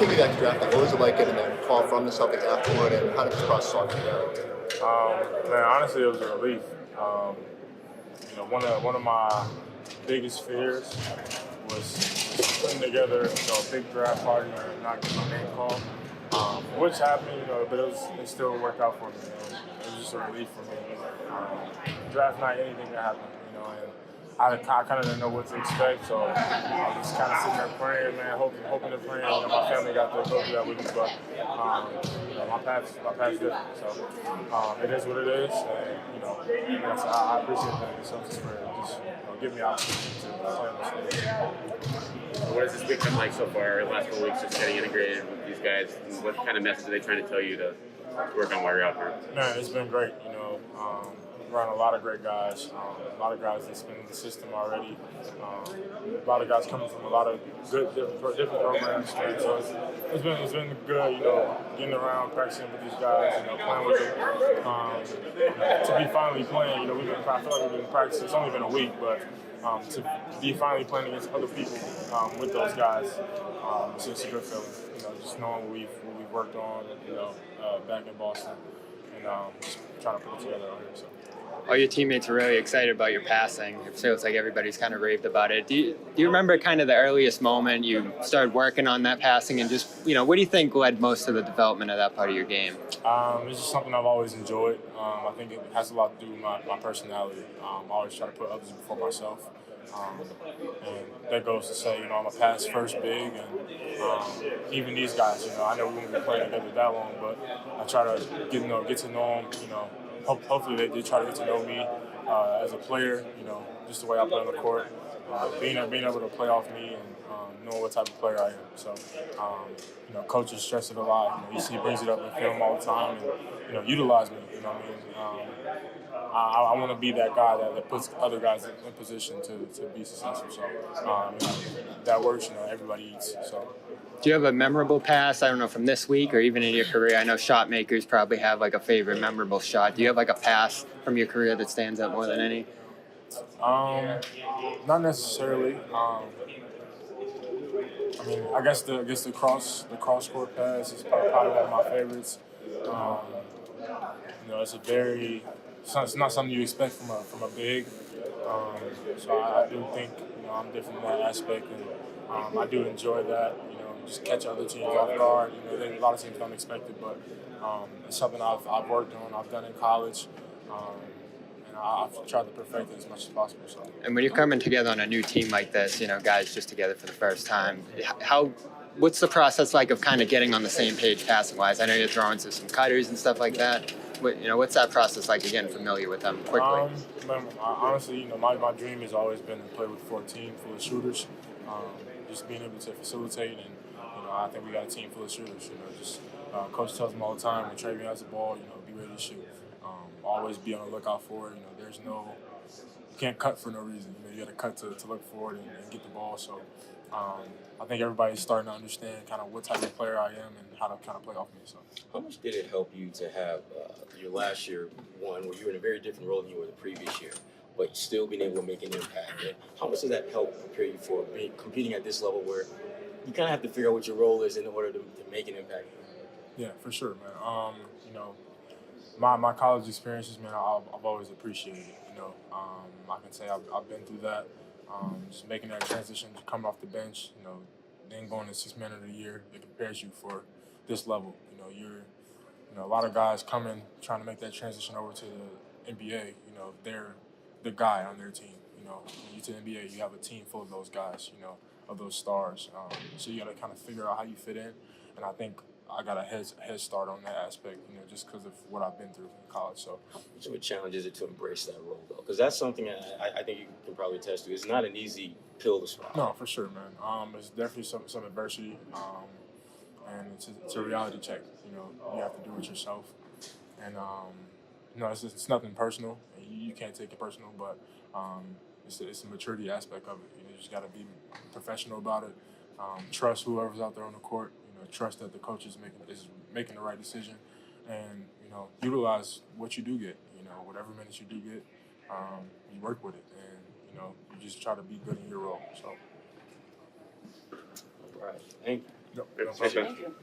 Take me back to draft night. What was it like getting that call from the Celtics afterward, and how did this process all go together? Man, honestly, it was a relief. Um, one of my biggest fears was putting together, a big draft party and not getting my name called, which happened, but it still worked out for me. It was just a relief for me. Draft night, anything can happen, and I kind of didn't know what to expect, so I was just kind of sitting there praying, man, hoping and praying. My family got to go through that with me, but my path's different, so it is what it is, and I appreciate the Celtics for just giving me an opportunity to play on the stage. What has this week been like so far? The last couple weeks, just getting integrated with these guys. And what kind of message are they trying to tell you to work on while you're out here? Man, it's been great. Around a lot of great guys, a lot of guys that's been in the system already, a lot of guys coming from a lot of good different programs. And so it's been good, getting around, practicing with these guys, playing with them. To be finally playing, I feel like we've been practicing. It's only been a week, but to be finally playing against other people with those guys, it's just a good feeling. Just knowing what we've worked on, back in Boston, and just trying to put it together out here. So. All your teammates are really excited about your passing. It feels like everybody's kind of raved about it. Do you remember kind of the earliest moment you started working on that passing, and just, what do you think led most of the development of that part of your game? It's just something I've always enjoyed. I think it has a lot to do with my personality. I always try to put others before myself. And that goes to say, I'm a pass first big, and even these guys, I know we won't be playing together that long, but I try to get to know them, hopefully they try to get to know me as a player, just the way I play on the court, being able to play off me and knowing what type of player I am. So, coaches stress it a lot. He brings it up in film all the time, and utilize me. I want to be that guy that puts other guys in position to be successful. So, that works. Everybody eats. So. Do you have a memorable pass, I don't know, from this week or even in your career? I know shot makers probably have like a favorite memorable shot. Do you have like a pass from your career that stands out more than any? Not necessarily. I guess the cross court pass is probably one of my favorites. It's not something you expect from a big. So I do think I'm different in that aspect, and I do enjoy that. Just catch other teams off guard. A lot of teams don't expect it, but it's something I've worked on. I've done in college, and I've tried to perfect it as much as possible. So. And when you're coming together on a new team like this, guys just together for the first time, what's the process like of kind of getting on the same page passing-wise? I know you're throwing to some cutters and stuff like that. What's that process like, getting familiar with them quickly? Honestly, my dream has always been to play for a team full of shooters. Just being able to facilitate, and I think we got a team full of shooters. Coach tells them all the time when Trevion has the ball, be ready to shoot. Always be on the lookout for it. You can't cut for no reason. You got to cut to look for it and get the ball. So I think everybody's starting to understand kind of what type of player I am and how to kind of play off me. So. How much did it help you to have your last year one where you were in a very different role than you were the previous year, but still being able to make an impact? And how much does that help prepare you for competing at this level where you kind of have to figure out what your role is in order to make an impact? Yeah, for sure, man. My college experiences, man, I've always appreciated it. I can say I've been through that. Just making that transition, coming off the bench, then going to 6 man of the year, it prepares you for this level. A lot of guys coming, trying to make that transition over to the NBA. They're the guy on their team. When you to the NBA, you have a team full of those guys. Of those stars. So you got to kind of figure out how you fit in, and I think I got a head start on that aspect, just because of what I've been through in college. So, how much of a challenge is it to embrace that role, though? Because that's something I think you can probably attest to. It's not an easy pill to swallow. No, for sure, man. It's definitely some adversity, and it's a reality check. You have to do it yourself, and it's nothing personal. You can't take it personal, but it's a maturity aspect of it. You just got to be professional about it. Trust whoever's out there on the court. Trust that the coach is making the right decision, and utilize what you do get. Whatever minutes you do get, you work with it, and you just try to be good in your role. So. All right. Thank you. No, no Thank problem. you.